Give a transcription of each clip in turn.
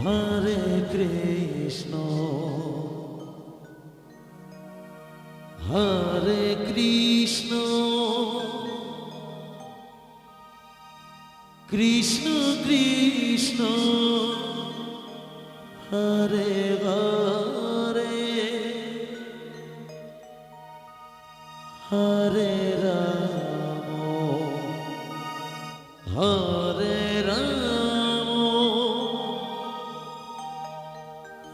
হরে Krishna হরে Krishna Krishna Krishna Hare Hare Hare Ram হরে Ram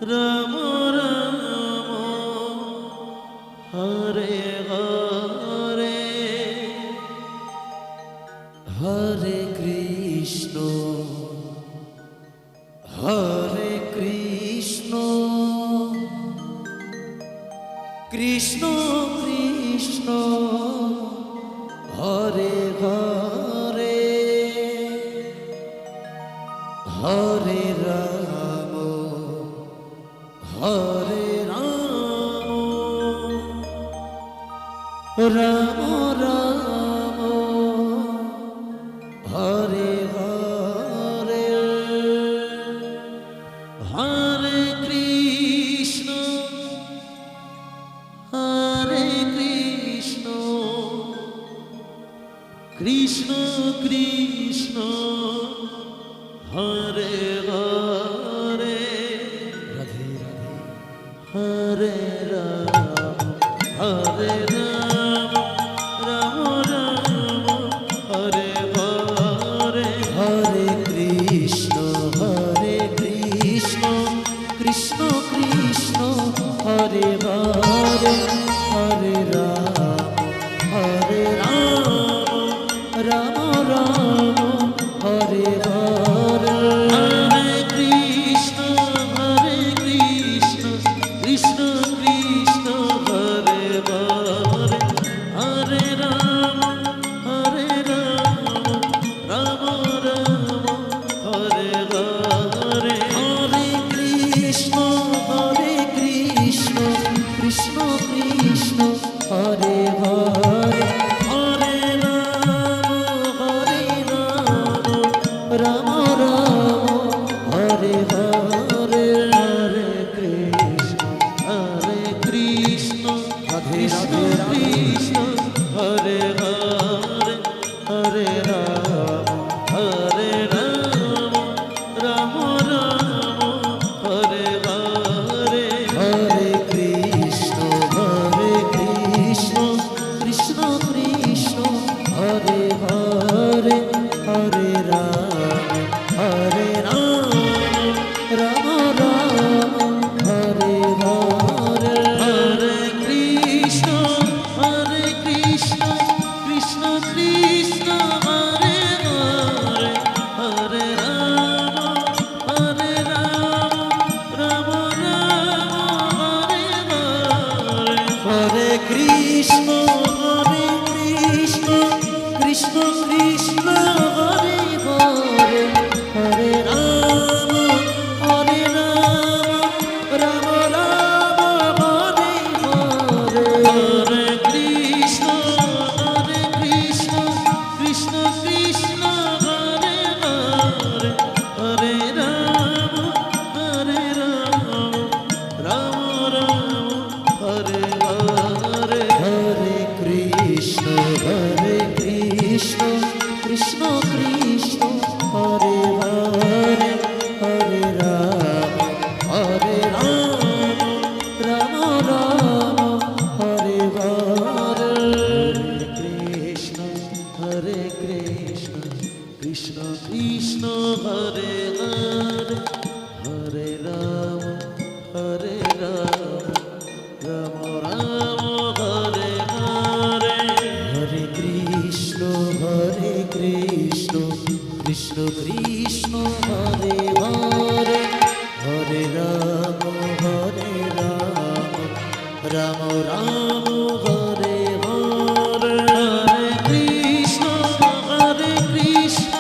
Ram Ram Hare Hare Hare Krishna হরে Krishna Krishna Krishna Hare Hare Hare Ram হরে Ram Ram Ram Hare Hare Hare Krishna হরে Krishna Krishna Krishna Hare Hare Radhe Radhe হরে Ram হরে Ram Ram Ram Hare Hare Hare Krishna Krishna Krishna Hare Hare Hare Ram Ram Ram Hare Hare Hare Krishna Krishna Krishna Hare Hare Hare Ram Ram Ram Hare Hare Hare Krishna Krishna Krishna Hare Hare Hare Ram Ram Hare Hare Hare Krishna Krishna Krishna Hare Hare Hare Ram Ram Ram Hare Hare Hare Krishna Krishna Krishna Hare Hare Hare Ram Ram Ram Hare Hare Hare Krishna Krishna Krishna Hare Hare Hare Ram Ram Ram Hare Hare Hare Krishna Krishna Krishna Hare Hare Hare Ram Ram Ram Hare Hare Hare Krishna Krishna Krishna Hare Hare Hare Ram Ram Ram Hare Hare Hare Krishna Krishna Krishna Hare Hare Hare Ram Ram Ram Hare Hare Krishna Krishna Krishna Hare Hare Hare Ram Ram Ram Hare Hare Hare Krishna Krishna Krishna Hare Hare Hare Ram Ram Ram Hare Hare Hare Krishna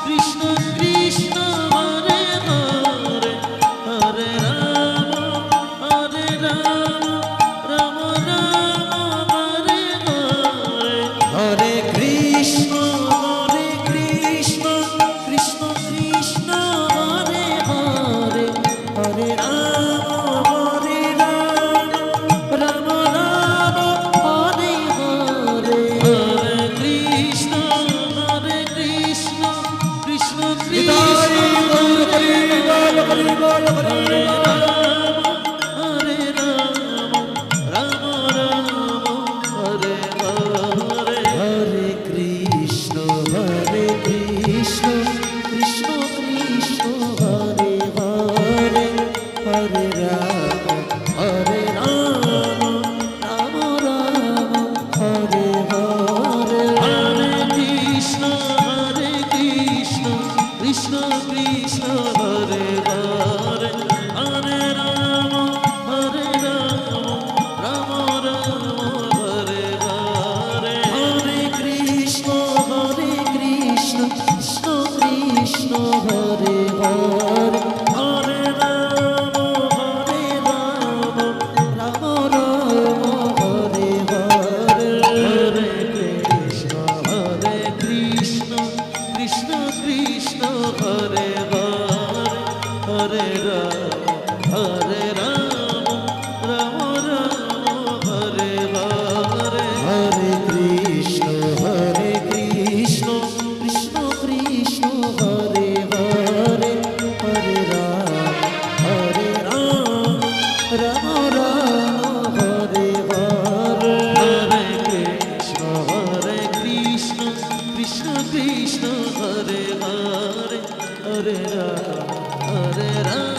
Krishna Krishna Hare Hare Hare Ram Ram Ram Hare Hare Hare Krishna Krishna Krishna Hare Hare Krishna Gour Hari বল Hari বল Hari হরে বল। Ram Ram Hare Hare Hare Krishna Krishna Krishna Hare Hare, হরে Ram Ram Ram Hare Hare. হরে Krishna Krishna Krishna Hare Hare Hare Ram Ram Ram Hare Hare Hare Krishna Krishna Krishna Hare Hare, হরে Ram Ram Ram Hare Hare. হরে Krishna Krishna Krishna Hare Hare Hare Ram Ram Ram Hare Hare Hare Krishna Krishna Krishna Hare Hare, হরে Ram Ram Hare Hare. হরে Krishna Krishna Krishna Hare Hare Hare Ram